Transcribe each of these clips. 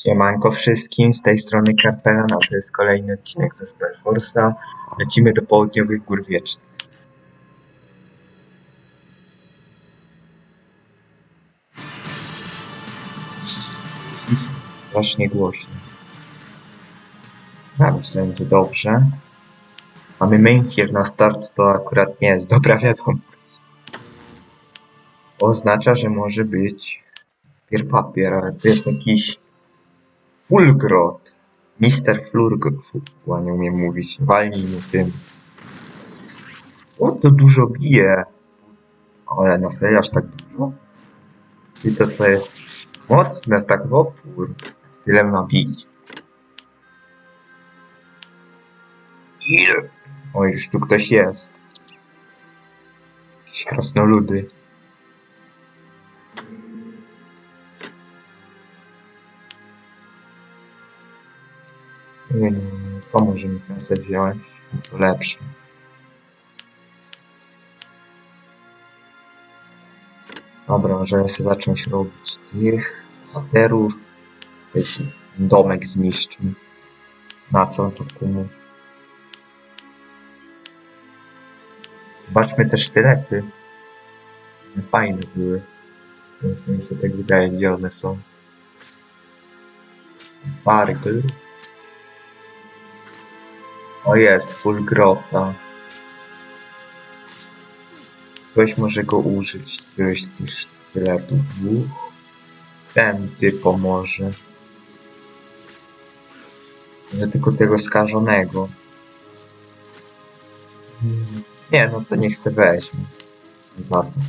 Siemanko wszystkim, z tej strony Kapelan, a to jest kolejny odcinek ze Spellforce'a. Lecimy do południowych gór wiecznych. Strasznie głośno. Ja myślałem, że dobrze. Mamy main here na start, to akurat nie jest dobra wiadomość. Oznacza, że może być papier, ale to jest jakiś Fulgrot. Mister Flurgrot. Nie umiem mówić. Walnij mu tym. O, to dużo bije. Ale na serio aż tak dużo? I to jest mocne, tak w opór. Tyle ma bić. Ile? O, już tu ktoś jest. Jakieś krasnoludy. Nie, pomoże mi kasę wziąć. To lepsze. Dobra, możemy sobie zacząć robić tych kwaterów. Taki domek zniszczył. Na co to komu? Zobaczmy te sztylety. Fajne były. Mi się tak wydaje, gdzie one są. Bargle. O jest, full grota. Ktoś może go użyć, któryś z tych sztyletów dwóch. Ten typ pomoże. Może tylko tego skażonego. Nie, no to niech se weźmie. Za to.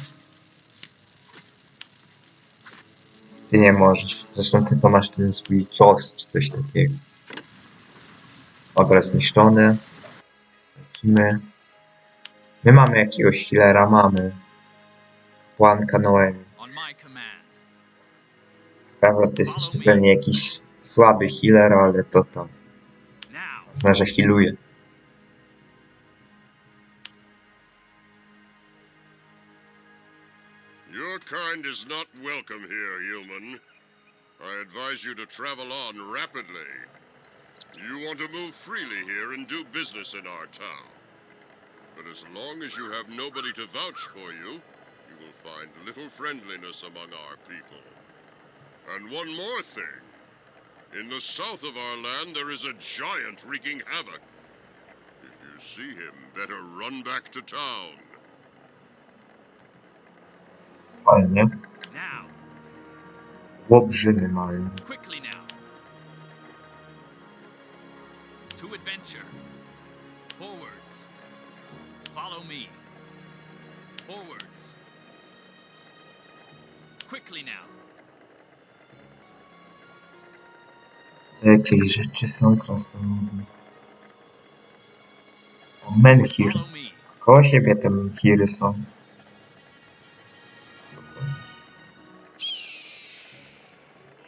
Ty nie możesz. Zresztą ty to masz ten swój cios, czy coś takiego. Dobra, zniszczony. Lecimy. My mamy jakiegoś healera, mamy. Juanka Noemi. Prawda, to jest jeszcze pewnie jakiś słaby healer, ale to tam. Ważne, że healuje. Your kind is not welcome here, human. I advise you to travel on rapidly. You want to move freely here and do business in our town. But as long as you have nobody to vouch for you, you will find little friendliness among our people. And one more thing. In the south of our land, there is a giant wreaking havoc. If you see him, better run back to town. Fajnie. Łobrzyny mają. Quickly now. To adventure. Forwards. Follow me. Forwards. Quickly now. Jakieś rzeczy są krasnoludy. O, menhir. Follow me. Koło siebie te menhiry są.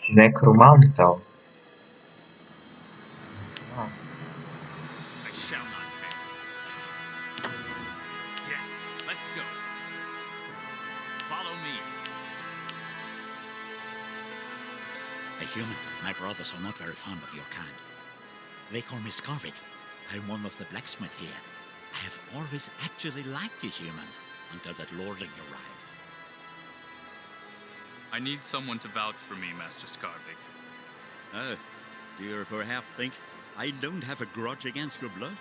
Nekromanta. I shall not fail. Yes, let's go. Follow me. A human, my brothers are not very fond of your kind. They call me Skarvik. I'm one of the blacksmiths here. I have always actually liked the humans until that lordling arrived. I need someone to vouch for me, Master Skarvik. Oh, do you perhaps think I don't have a grudge against your blood?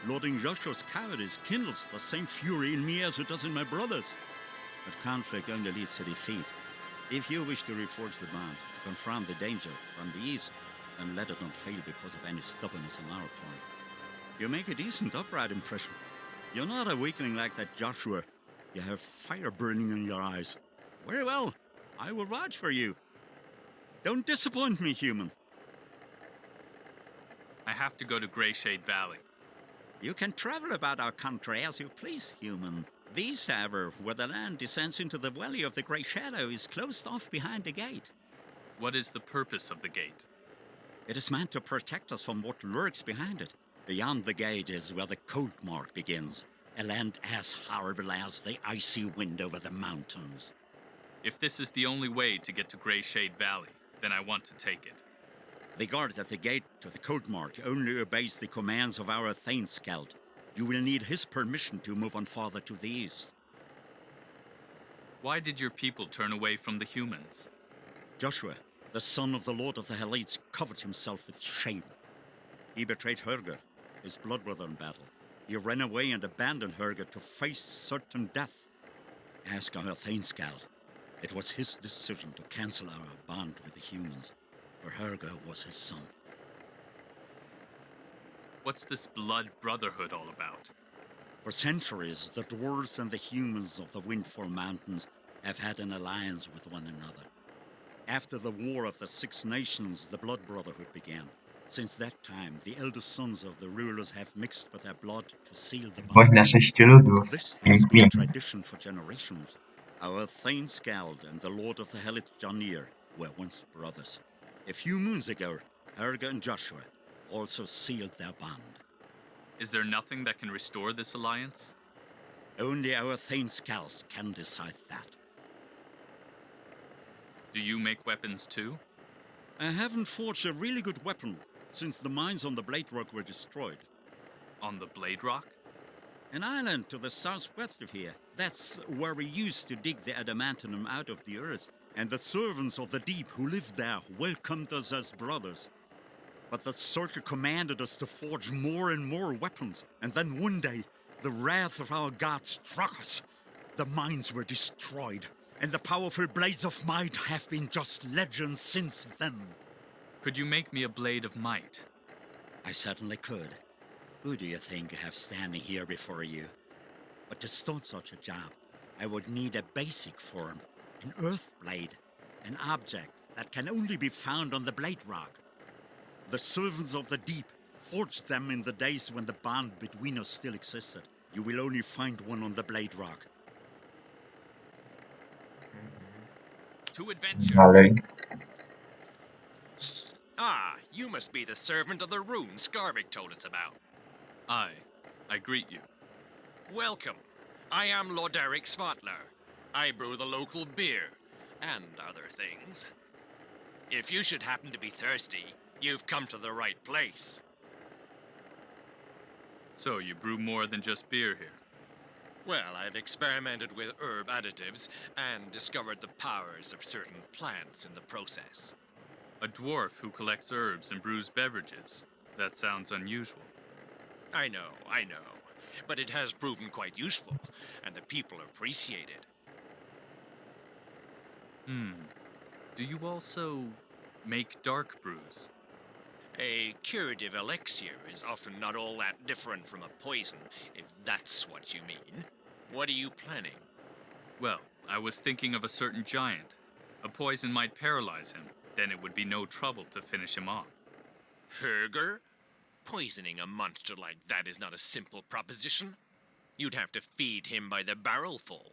Lording Joshua's cowardice kindles the same fury in me as it does in my brothers. But conflict only leads to defeat. If you wish to reforge the bond, confront the danger from the east, and let it not fail because of any stubbornness on our part. You make a decent, upright impression. You're not a weakling like that Joshua. You have fire burning in your eyes. Very well. I will vouch for you. Don't disappoint me, human. I have to go to Greyshade Valley. You can travel about our country as you please, human. This, however, where the land descends into the valley of the Grey Shadow, is closed off behind a gate. What is the purpose of the gate? It is meant to protect us from what lurks behind it. Beyond the gate is where the cold mark begins. A land as horrible as the icy wind over the mountains. If this is the only way to get to Greyshade Valley, then I want to take it. The guard at the gate to the code mark only obeys the commands of our Thane Scout. You will need his permission to move on farther to the east. Why did your people turn away from the humans? Joshua, the son of the Lord of the Helites, covered himself with shame. He betrayed Herger, his blood brother in battle. He ran away and abandoned Herger to face certain death. Ask our Thane Scout. It was his decision to cancel our bond with the humans, for Herger was his son. What's this blood brotherhood all about? For centuries, the dwarves and the humans of the Windfall Mountains have had an alliance with one another. After the War of the Six Nations, the Blood Brotherhood began. Since that time, the eldest sons of the rulers have mixed with their blood to seal the bond. Wojna 6 ludów. This Wink, has been a wink. tradition for generations. Our Thane Skald and the Lord of the Hellish Jonir were once brothers. A few moons ago, Herger and Joshua also sealed their bond. Is there nothing that can restore this alliance? Only our Thane Skald can decide that. Do you make weapons too? I haven't forged a really good weapon since the mines on the Blade Rock were destroyed. On the Blade Rock? An island to the southwest of here. That's where we used to dig the adamantium out of the earth, and the servants of the deep who lived there welcomed us as brothers. But the Searcher commanded us to forge more and more weapons, and then one day, the wrath of our god struck us. The mines were destroyed, and the powerful blades of might have been just legends since then. Could you make me a blade of might? I certainly could. Who do you think you have standing here before you? But to start such a job, I would need a basic form, an earth blade, an object that can only be found on the Blade Rock. The servants of the deep forged them in the days when the bond between us still existed. You will only find one on the Blade Rock. To adventure. Dalej. Ah, you must be the servant of the rune Skarvik told us about. I greet you. Welcome. I am Lord Eric Svatler. I brew the local beer, and other things. If you should happen to be thirsty, you've come to the right place. So you brew more than just beer here? Well, I've experimented with herb additives and discovered the powers of certain plants in the process. A dwarf who collects herbs and brews beverages. That sounds unusual. I know. But it has proven quite useful, and the people appreciate it. Do you also make dark brews? A curative elixir is often not all that different from a poison, if that's what you mean. What are you planning? Well, I was thinking of a certain giant. A poison might paralyze him. Then it would be no trouble to finish him off. Herger? Poisoning a monster like that is not a simple proposition. You'd have to feed him by the barrelful.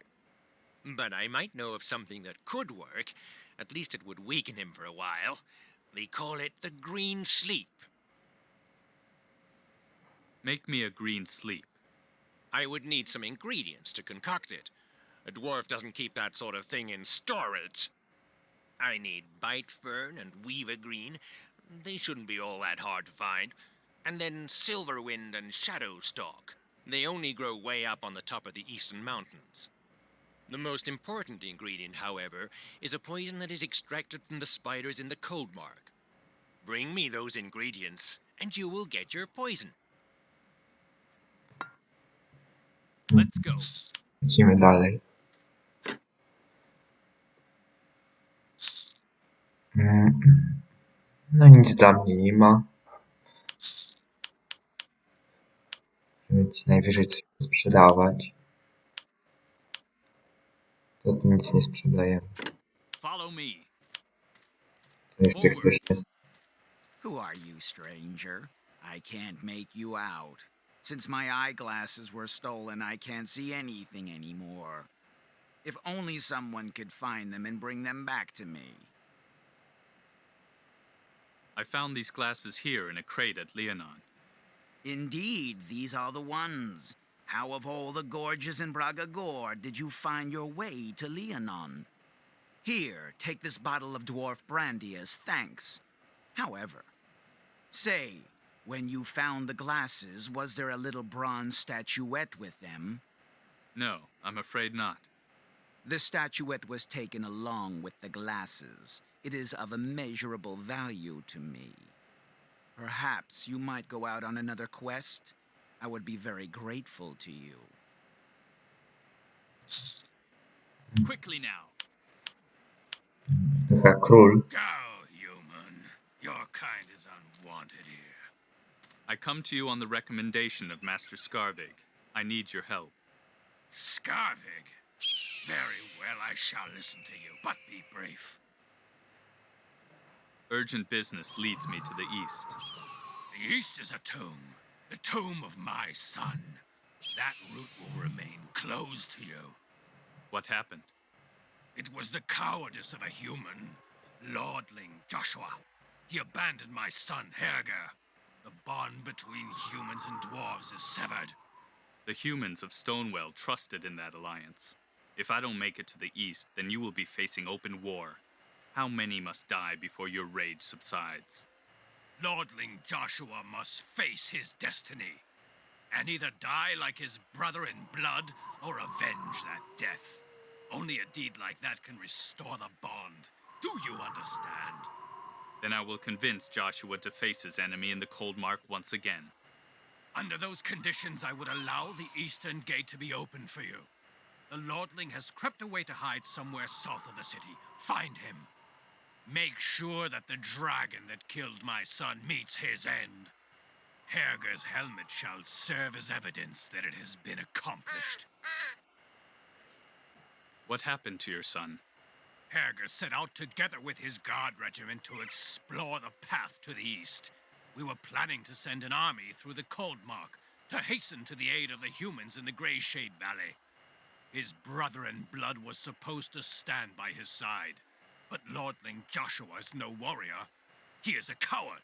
But I might know of something that could work. At least it would weaken him for a while. They call it the green sleep. Make me a green sleep. I would need some ingredients to concoct it. A dwarf doesn't keep that sort of thing in storage. I need bite fern and weaver green. They shouldn't be all that hard to find. And then silverwind and shadowstalk. They only grow way up on the top of the eastern mountains. The most important ingredient, however, is a poison that is extracted from the spiders in the code mark. Bring me those ingredients, and you will get your poison. Let's go. Lecimy dalej. No nic dla mnie nie ma. Więc najwyżej coś sprzedawać. To tu nic nie sprzedajemy. Follow me. To jeszcze ktoś jest. Who are you, stranger? I can't make you out. Since my eyeglasses were stolen, I can't see anything anymore. If only someone could find them and bring them back to me. I found these glasses here in a crate at Leonon. Indeed, these are the ones. How of all the gorges in Braga Gore did you find your way to Leonon? Here, take this bottle of dwarf brandy as thanks. However, Say, when you found the glasses, was there a little bronze statuette with them? No, I'm afraid not. The statuette was taken along with the glasses. It is of immeasurable value to me. Perhaps you might go out on another quest? I would be very grateful to you. Quickly now. Trochę król. Go, human. Your kind is unwanted here. I come to you on the recommendation of Master Skarvig. I need your help. Skarvig? Very well, I shall listen to you, but be brief. Urgent business leads me to the east. The east is a tomb. The tomb of my son. That route will remain closed to you. What happened? It was the cowardice of a human, lordling Joshua. He abandoned my son, Herger. The bond between humans and dwarves is severed. The humans of Stonewell trusted in that alliance. If I don't make it to the east, then you will be facing open war. How many must die before your rage subsides? Lordling Joshua must face his destiny, and either die like his brother in blood or avenge that death. Only a deed like that can restore the bond. Do you understand? Then I will convince Joshua to face his enemy in the Cold Mark once again. Under those conditions, I would allow the eastern gate to be open for you. The Lordling has crept away to hide somewhere south of the city. Find him. Make sure that the dragon that killed my son meets his end. Herger's helmet shall serve as evidence that it has been accomplished. What happened to your son? Herger set out together with his guard regiment to explore the path to the east. We were planning to send an army through the Cold Mark to hasten to the aid of the humans in the Grey Shade Valley. His brother in blood was supposed to stand by his side. But Lordling Joshua is no warrior. He is a coward.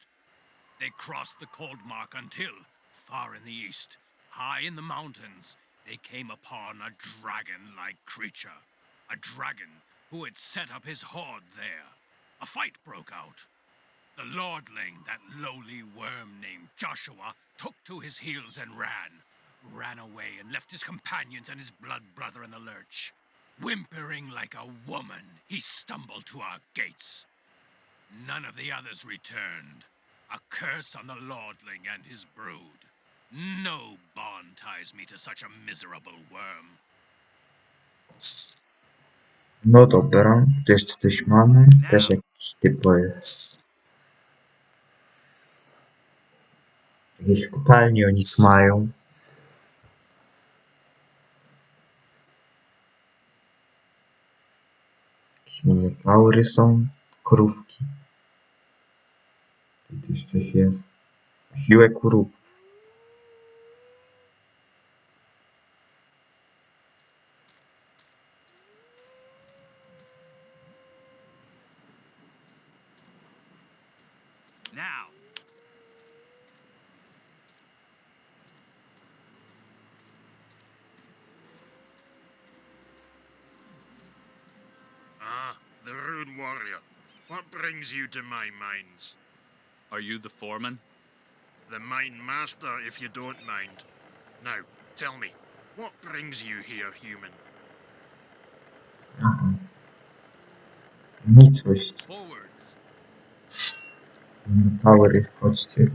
They crossed the Cold Mark until, far in the east, high in the mountains, they came upon a dragon-like creature. A dragon who had set up his horde there. A fight broke out. The Lordling, that lowly worm named Joshua, took to his heels and ran away and left his companions and his blood brother in the lurch. Whimpering like a woman, he stumbled to our gates. None of the others returned. A curse on the Lordling and his brood. No bond ties me to such a miserable worm. No dobra, tu jeszcze coś mamy. Też jakiś typo jest. Jakieś kopalnie oni tu mają. Jakieś minotaury są. Krówki. Tu też coś jest. Siłę krów. Now! Ah, the Rune Warrior. What brings you to my mines? Are you the foreman? The mine master, if you don't mind. Now, tell me, what brings you here, human? Aha. Nicość. Forwards! Minotaury, chodźcie.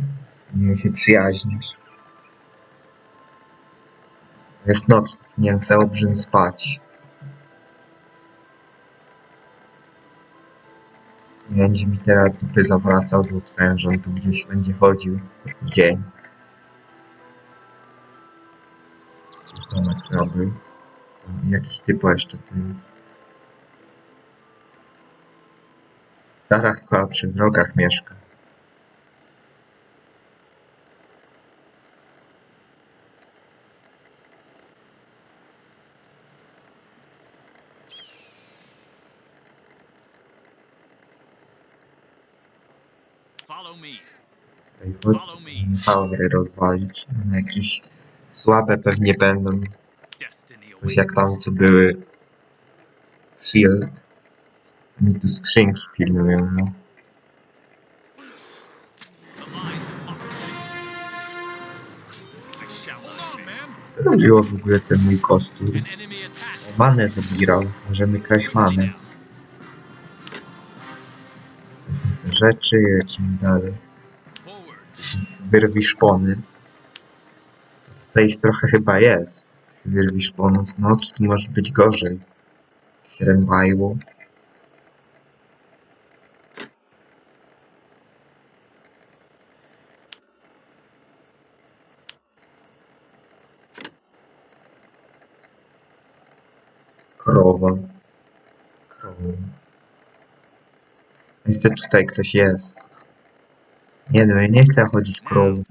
Nie się przyjaźnić. Jest noc, powinien se obrzyn spać. Nie będzie mi teraz dupy zawracał, bo pisałem, że on tu gdzieś będzie chodził w dzień. Domek był. Jakiś typo jeszcze tu jest. Zarach koła przy wrogach mieszka. Follow me. Tutaj chodźcie, powery rozwalić. Jakieś słabe pewnie będą. Destiny Coś jak awaits. tam co były. Field. Mi tu skrzynki pilnują, no. The lines shall not Hold on, fail. man. Co robiło w ogóle ten mój kostur? An enemy attack. Manę zbierał. Możemy kraść Quickly manę. now. Te rzeczy i lecimy dalej. Forward. Wyrwi szpony. Tutaj ich trochę chyba jest. Tych wyrwi szponów. No, tu może być gorzej. Rębajło. Krowa. Krowa. Jeszcze tutaj ktoś jest. Nie no, ja nie chcę chodzić krową.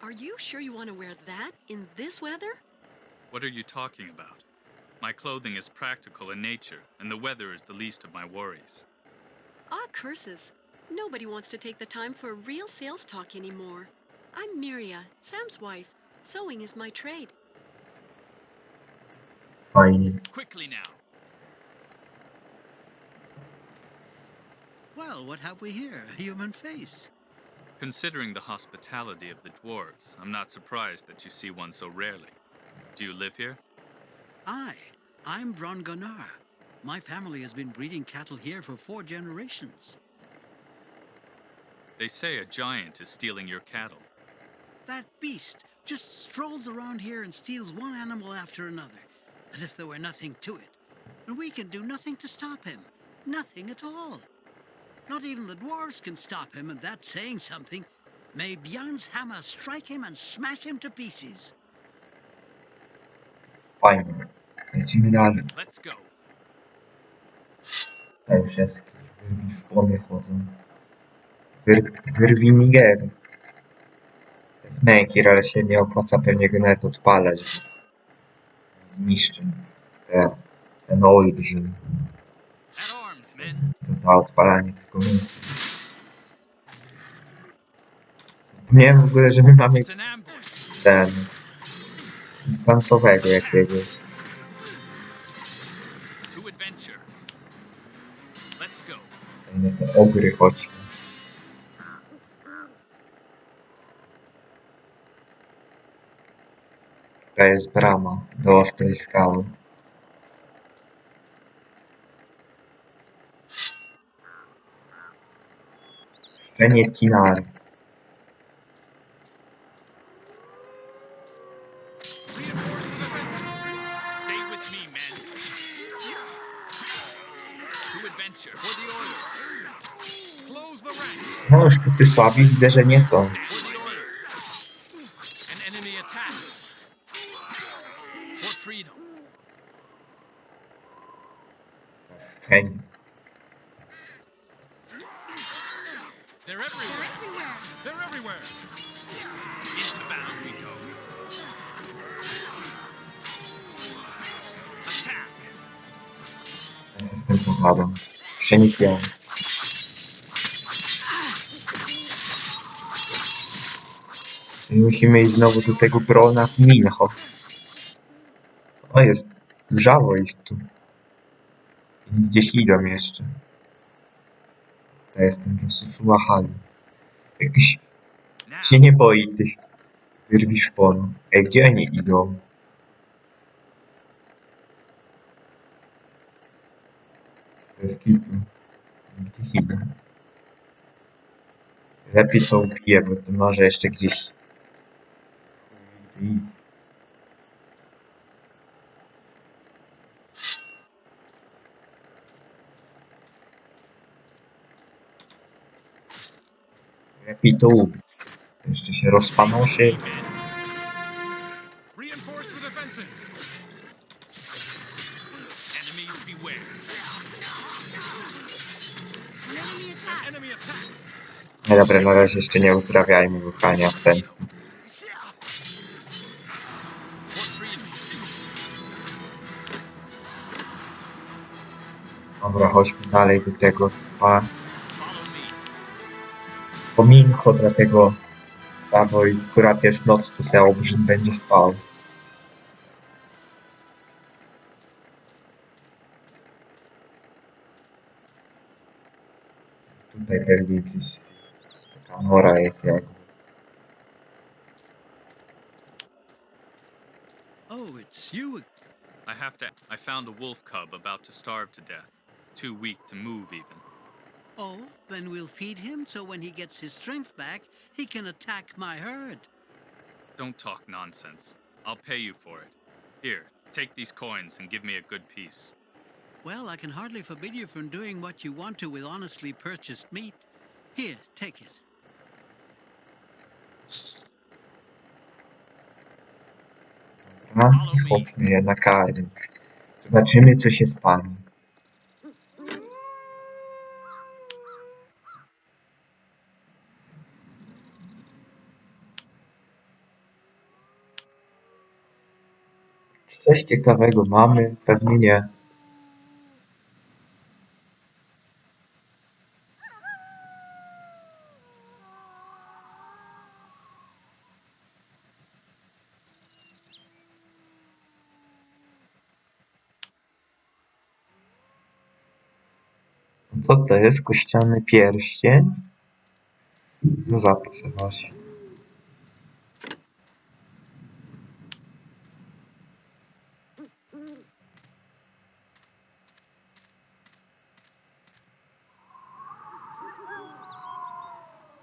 Are you sure you want to wear that in this weather? What are you talking about? My clothing is practical in nature, and the weather is the least of my worries. Ah, curses. Nobody wants to take the time for real sales talk anymore. I'm Miria, Sam's wife. Sewing is my trade. Fajnie. Quickly now. Well, what have we here? A human face. Considering the hospitality of the dwarves, I'm not surprised that you see one so rarely. Do you live here? I'm Bron Gunnar. My family has been breeding cattle here for 4 generations. They say a giant is stealing your cattle. That beast just strolls around here and steals one animal after another, as if there were nothing to it. And we can do nothing to stop him. Nothing at all. Not even the dwarves can stop him, and that's saying something. May Bjarn's hammer strike him and smash him to pieces. Fajnie. Lecimy dalej. Let's go. Tutaj wszystkie wyrwi szpony chodzą. Wyrwi migery. To jest mękir, ale się nie opłaca pewnie go nawet odpalać. Zniszczy ten olbrzym. At arms, men. To odpalanie tylko miękir. Nie w ogóle, że my mamy It's an ambush. ten dystansowego jakiegoś. To adventure. Let's go. Fajne te ogry chodźmy. To jest brama do ostrej skały. Szczeniak Kinary. Reinforce the defenses. Stay with me, men. To adventure. For the order. Close the ranks. No już tacy słabi widzę, że nie są. For the order. An enemy attack. For freedom. Szczeniak. They're everywhere. They're everywhere. Into battle we go. Attack. Ja się z tym pogadam. Szczeniak biały. I musimy iść znowu do tego Brona w Mincho. O, jest wrzało ich tu. I gdzieś idą jeszcze. To jest ten po prostu szumachali. Jakiś Now. się nie boi tych wyrwi szponu. Ej, gdzie oni idą? To jest kitu. Gdzieś idą. Lepiej to upiję, bo to może jeszcze gdzieś... Lepiej to ubić. Jeszcze się rozpanoszy. Reinforce the defenses. Enemies beware. An enemy attack. No dobra, na razie jeszcze nie uzdrawiajmy, bo chyba nie ma sensu. For freedom. Dobra, chodźmy dalej do tego typa. Follow me. Pomincho dla tego psa, bo akurat jest noc, to se olbrzym będzie spał. Tutaj pewnie gdzieś taka nora jest jakby. It's you. I found a wolf cub about to starve to death. Too weak to move even. Oh, then we'll feed him so when he gets his strength back, he can attack my herd. Don't talk nonsense. I'll pay you for it. Here, take these coins and give me a good piece. Well, I can hardly forbid you from doing what you want to with honestly purchased meat. Here, take it. No, i chodźmy jednak Karen. Zobaczymy, co się stanie. Czy coś ciekawego mamy? Pewnie nie. Co to jest? Kościany pierścień? No za to se właśnie.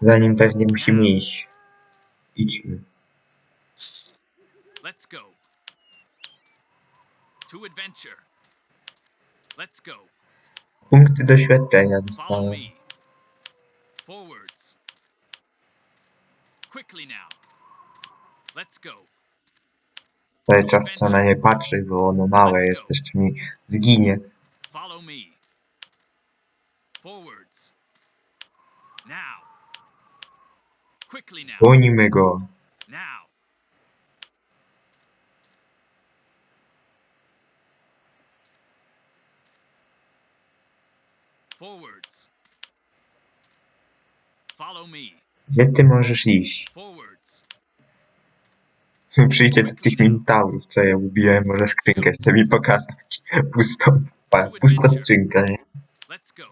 Za nim pewnie musimy iść. Idźmy. Let's go. To adventure. Let's go. Punkty doświadczenia Follow dostałem. me. Forwards. Quickly now. Let's go. Cały czas trzeba na nie patrzeć, bo ono małe jest, jeszcze mi zginie. Follow me. Forwards. Now. Quickly now. Gonimy go. Now. Forwards. Follow me. Gdzie ty możesz iść? Forwards. Przyjdzie do tych minotaurów, co ja ubiłem, może skrzynkę chce mi pokazać. Pustą. Pusta skrzynka, nie? Let's go.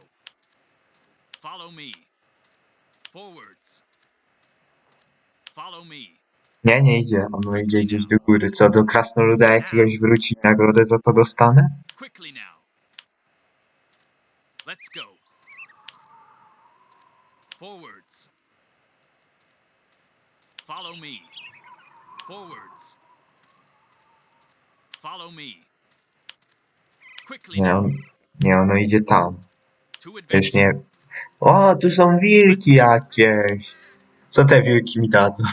Follow me. Forwards. Follow me. Nie idzie. Ono idzie gdzieś do góry. Co, do krasnoluda jakiegoś wróci nagrodę za to dostanę? Quickly now. Let's go. Forwards. Follow me. Forwards. Follow me. Quickly now. Ono idzie tam. To Też adventure. nie... O, tu są wilki jakieś. Co te wilki mi dadzą?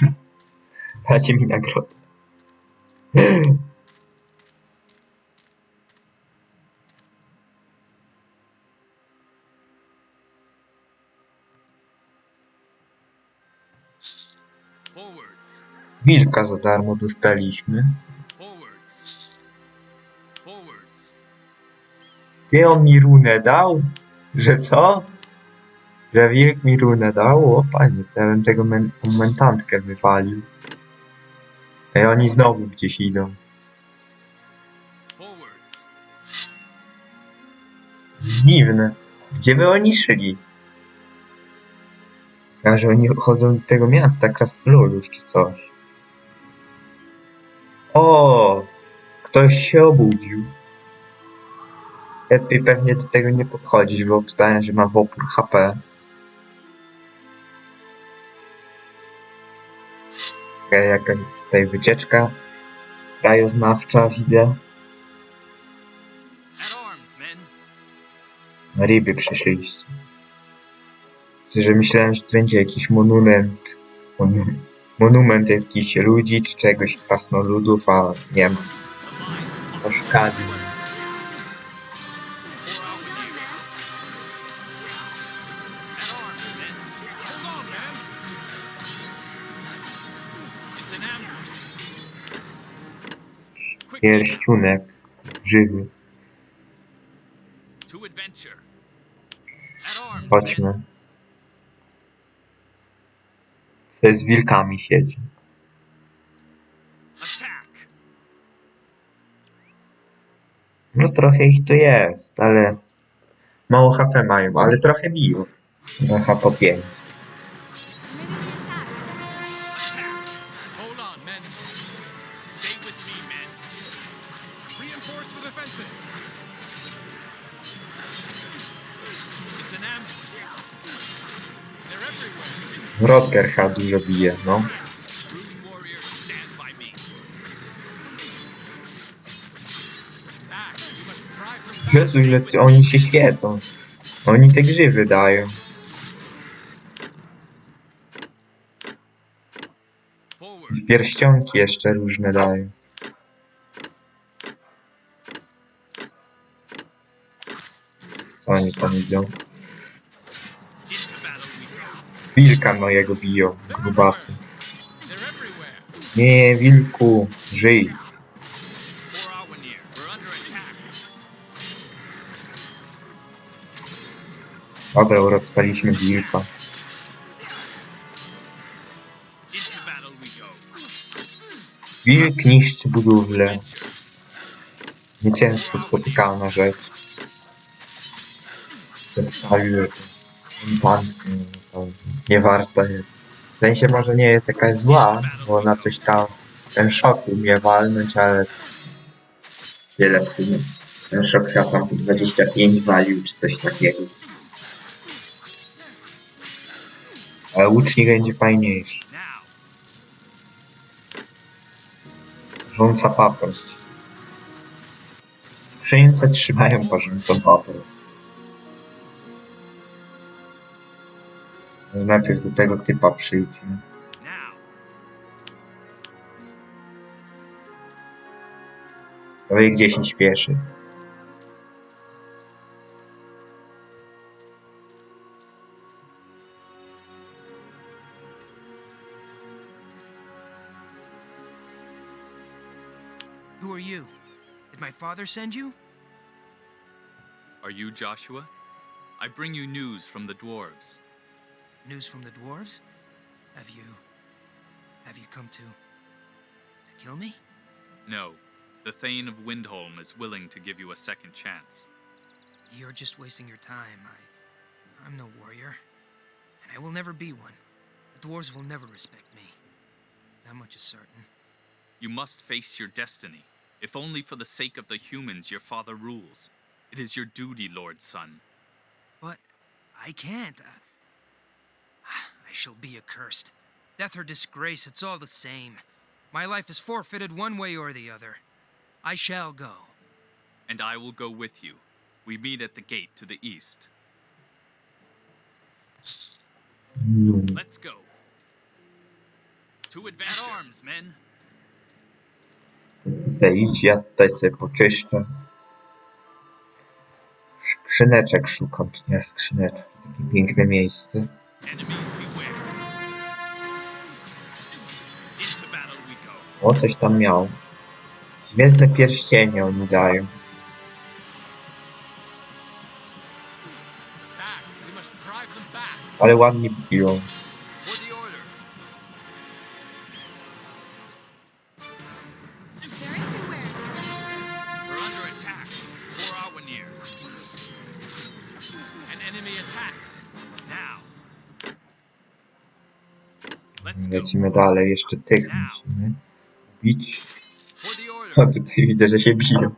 Dacie mi nagrodę. Forwards. Wilka za darmo dostaliśmy. Forwards. Forwards. Wie on mi runę dał? Że co? Że wilk mi runę dał? O panie, to ja bym tego tą mentantkę wywalił. Ej, oni znowu gdzieś idą. Forwards. Dziwne. Gdzie by oni szli? A że oni chodzą do tego miasta krasnoludów czy coś. O! Ktoś się obudził. Lepiej pewnie do tego nie podchodzić, bo obstawiam, że ma w opór HP. Jakaś tutaj wycieczka krajoznawcza widzę. At arms, men. Na ryby przyszliście. Że myślałem, że to będzie jakiś monument. Monument jakichś ludzi czy czegoś krasnoludów, a nie ma. Oszukali. Pierścionek żywy. Chodźmy. Se z wilkami siedzi. No trochę ich tu jest, ale mało HP mają, ale trochę biją. Na HP 5. Rodger chyba dużo bije, no. Rude warriors, stand by me. Back. We must drive them back. Jezu, ile oni się świecą. Oni te grzywy dają. Forward. I pierścionki jeszcze różne dają. Co oni tam idą? Into battle we go. Wilka mojego biją, grubasy. They're everywhere. Nie, wilku, żyj. For our near. We're under attack. Dobra, uratowaliśmy wilka. Into battle we go. Wilk niszczy budowlę. Nieciężko spotykana rzecz. Przedstawiły to nie warta jest. W sensie może nie jest jakaś zła, bo na coś tam ten szok umie walnąć, ale tyle w sumie. Ten szok chyba tam po 25 walił czy coś takiego. Ale łucznik będzie fajniejszy. Now. Rząca paprość. W skrzynce trzymają porządcą paprość. Najpierw do tego typa przyjdźmy. Now. To wie gdzie się śpieszy. Who are you? Did my father send you? Are you Joshua? I bring you news from the dwarves. News from the dwarves? Have you come to kill me? No. The Thane of Windholm is willing to give you a second chance. You're just wasting your time. I'm no warrior, and I will never be one. The dwarves will never respect me. That much is certain. You must face your destiny, if only for the sake of the humans your father rules. It is your duty, Lord's son. But I can't. I shall be accursed. Death or disgrace, it's all the same. My life is forfeited one way or the other. I shall go. And I will go with you. We meet at the gate to the east. Let's go. To advance arms, men. Zejdź, ja tutaj sobie poczyszczę. Skrzyneczek szukam, czy nie skrzyneczki. Takie piękne miejsce. Enemies beware. Into battle we go. O, coś tam miał. Gwiezdne pierścienie oni dają. Back. We must drive them back. Ale ładnie biją. For the order. They're everywhere. We're under attack. For our near. An enemy attack. Now. Let's go. Lecimy dalej, jeszcze tych musimy bić. For the O, order. tutaj widzę, że się biją.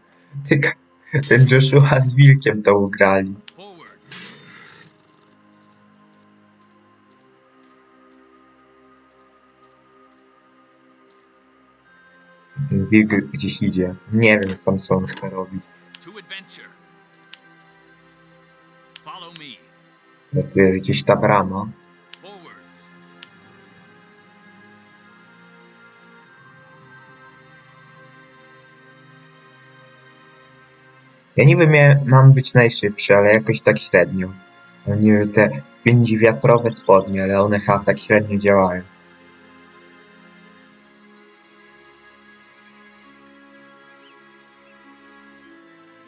Tyka, ten Joshua z wilkiem to ugrali. Forward. Ten wilk gdzieś idzie. Nie wiem sam co on chce robić. To adventure. Follow me. Ale tu jest gdzieś ta brama. Forwards. Ja niby mam być najszybszy, ale jakoś tak średnio. Oni te 5 wiatrowe spodnie, ale one chyba tak średnio działają.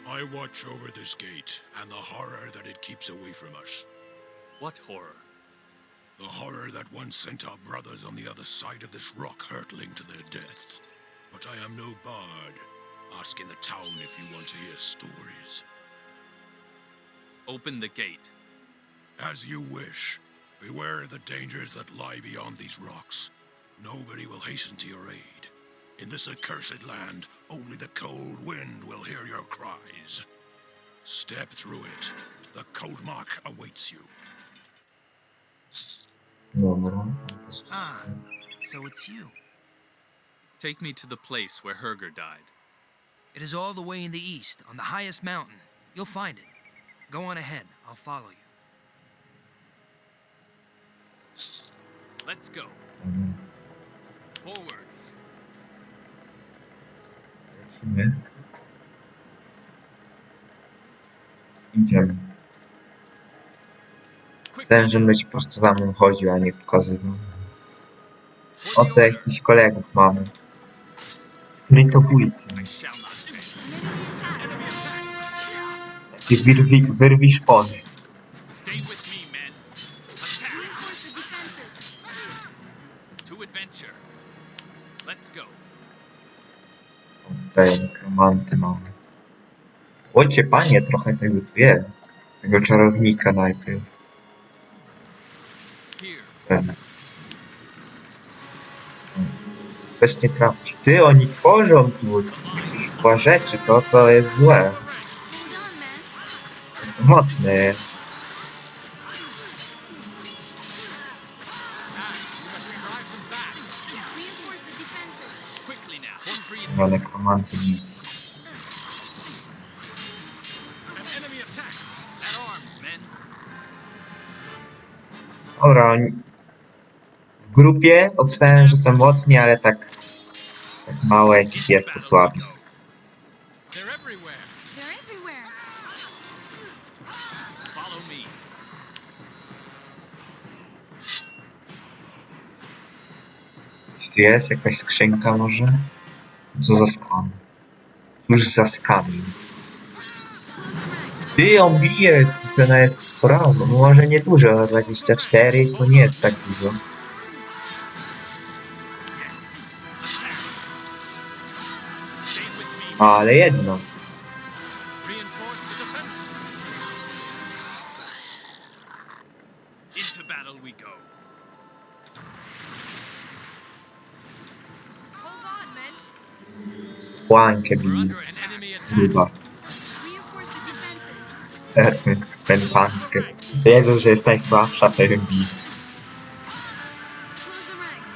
I watch over this gate and the horror that it keeps away from us. What horror? The horror that once sent our brothers on the other side of this rock hurtling to their death. But I am no bard. Ask in the town if you want to hear stories. Open the gate. As you wish. Beware the dangers that lie beyond these rocks. Nobody will hasten to your aid. In this accursed land, only the cold wind will hear your cries. Step through it. The cold mark awaits you. Dobra. Ah, so it's you. Take me to the place where Herger died. It is all the way in the east, on the highest mountain. You'll find it. Go on ahead. I'll follow you. Let's go. Dobra. Forwards. Lecimy. Idziemy. Chcę, żebyś po prostu za mną chodził, a nie pokazywał. Oto jakichś kolegów mamy. Sprytobójcy. I shall not fail. Takie wyrwi szpony. Stay with me, men. Attack. To adventure. Let's go. Tutaj nekromanty mamy. Ojcie panie, trochę tego tu jest. Tego czarownika najpierw. Here. Też nie trafi. Ty, oni tworzą tu chyba rzeczy, to jest złe. Mocne jest. Quickly now. For freedom. Chyba nekromanty nic. An enemy attack. At arms, men. Dobra, oni... W grupie obstałem, że są mocni, ale tak mało jakich jest, to słabi. They're everywhere. They're everywhere. Follow me. Czy tu jest jakaś skrzynka może? Co za skam? Cóż za skam? Ty, on bije, to nawet sporo. No, może nie dużo, 24 to nie jest tak dużo. Stay with me. Ale jedno. Reinforce the defenses. Into battle we go. Hold on, men. Płankę We're bije. under an enemy attack. Grubas. Reinforce the defenses. Ten płankę. Wiedzą, że jest najsłabsza, to ją bije. Close the ranks.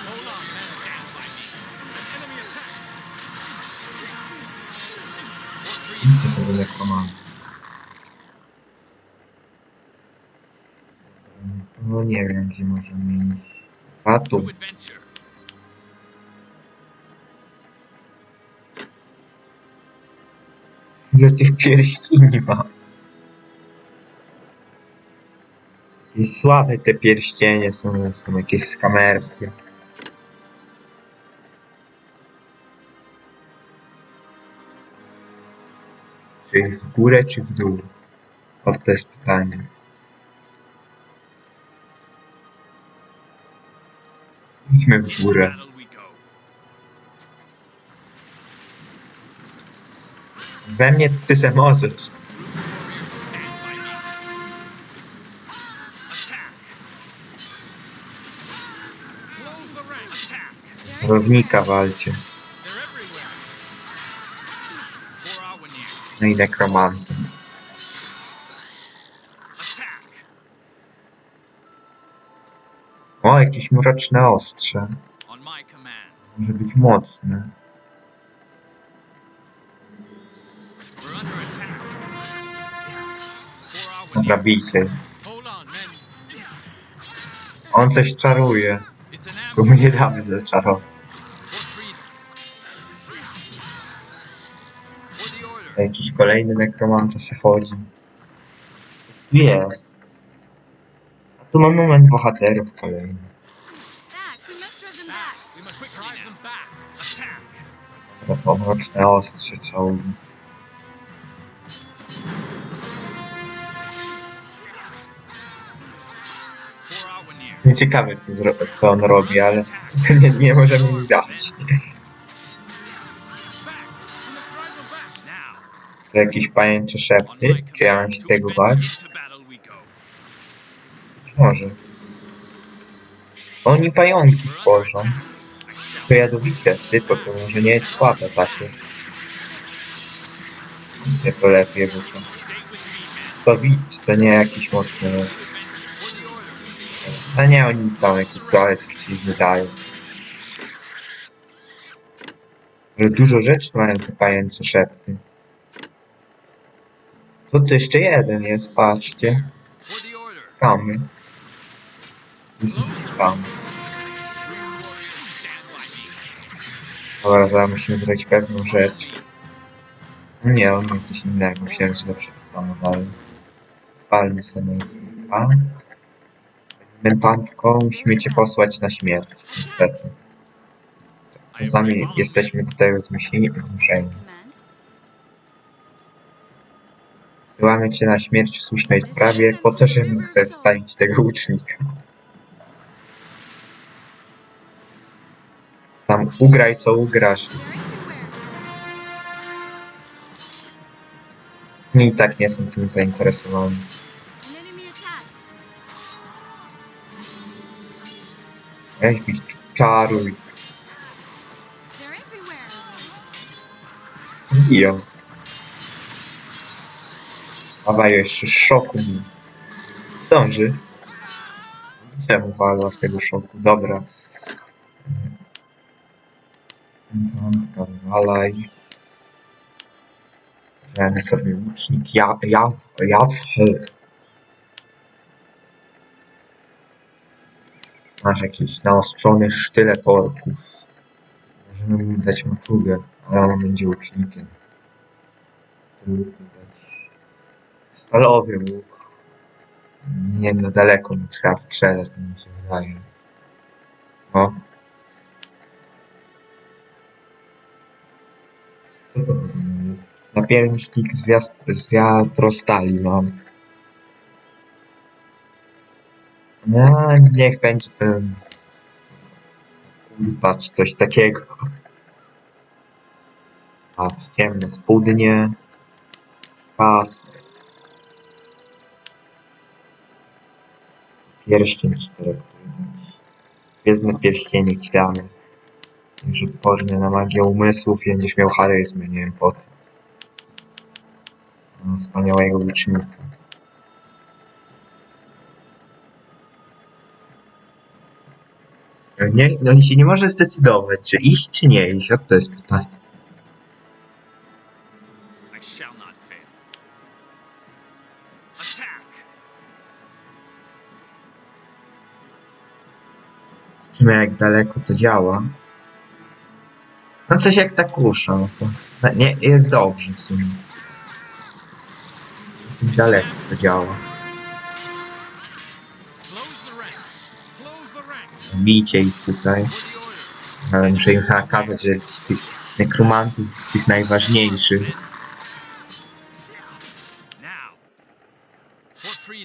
Hold on, men. Stand by me. An enemy attack. For freedom. Idźcie tego nekromanta. No nie wiem, gdzie możemy iść. A To tu. adventure. Ile tych pierścieni ma? Jakieś słabe te pierścienie są jakieś skamerskie. Czy w górę, czy w dół? O, to jest pytanie. Idźmy w Into górę. battle we go. We mnie ty se możesz. Warriors, stand by me. Attack. Close the ranks. Attack. Równika walcie. They're everywhere. For our near. No i nekromantem. Attack. O, jakieś mroczne ostrze. On my command. Może być mocne. We're under attack. For our Dobra, near. bijcie. Hold on, men. On coś czaruje. It's an Bo mu nie damy zaczarować. For freedom. For the order. Jakiś kolejny nekromanta se chodzi. Coś tu jest. A tu mam moment bohaterów kolejny. Back. We must drive them back. We must drive them back. Attack. Dobra, to mroczne ostrze czołgi. For our near. Jestem ciekawy, co on robi, ale nie możemy mi dać. Back. We must drive them back. Now. To jakieś pajęcze szepty? Czy ja mam się tego bać? Into battle we go. Może. Oni pająki tworzą. To jadowite. Ty to może nie jest słabe takie. Nie to lepiej, bo to... To widz, to nie jakiś mocny jest. For the order. A nie, oni tam jakieś całe trucizny dają. Ale dużo rzeczy mają te pajęcze szepty. Tu jeszcze jeden jest, patrzcie. Skamy. This is scam. Dobra, zaraz musimy zrobić pewną rzecz. Nie, on ma coś innego. Myślałem, że zawsze to samo dalej. Palmy sobie a mentantko, musimy cię posłać na śmierć. Niestety. Czasami jesteśmy do tego zmuszeni. Wysyłamy cię na śmierć w słusznej sprawie, po to, żeby mógł sobie wstawić tego łucznika. Sam ugraj, co ugrasz. I tak nie jestem tym zainteresowany. Weź mi czaruj. Biją. Dawaj jeszcze szoku mi. Zdąży. Czemu walła z tego szoku? Dobra. Mentantka, walaj. Weźmiemy sobie łucznik. Jaw. Masz jakiś naostrzony sztylet orków. Możemy mu dać maczugę, ale on będzie łucznikiem. Stalowy łuk. Nie wiem, na daleko mu trzeba strzelać, mi się wydaje. O. Co to jest? Napiernicznik z wiatrostali mam. No, niech będzie ten... Kurwa, czy coś takiego. A, ciemne spódnie. Pas. Pierścień 4. Gwiezdne pierścienie damy. Już odporny na magię umysłów i będziesz miał charyzmę, nie wiem po co. No, wspaniałego łucznika. Nie, no się nie może zdecydować, czy iść, czy nie iść. To jest pytanie. Zobaczymy, jak daleko to działa. No coś jak ta kusza, no to nie, jest dobrze w sumie. Dosyć daleko to działa. Bijcie ich tutaj. Ale muszę im nakazać, że tych nekromantów, tych najważniejszych,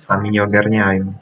sami nie ogarniają.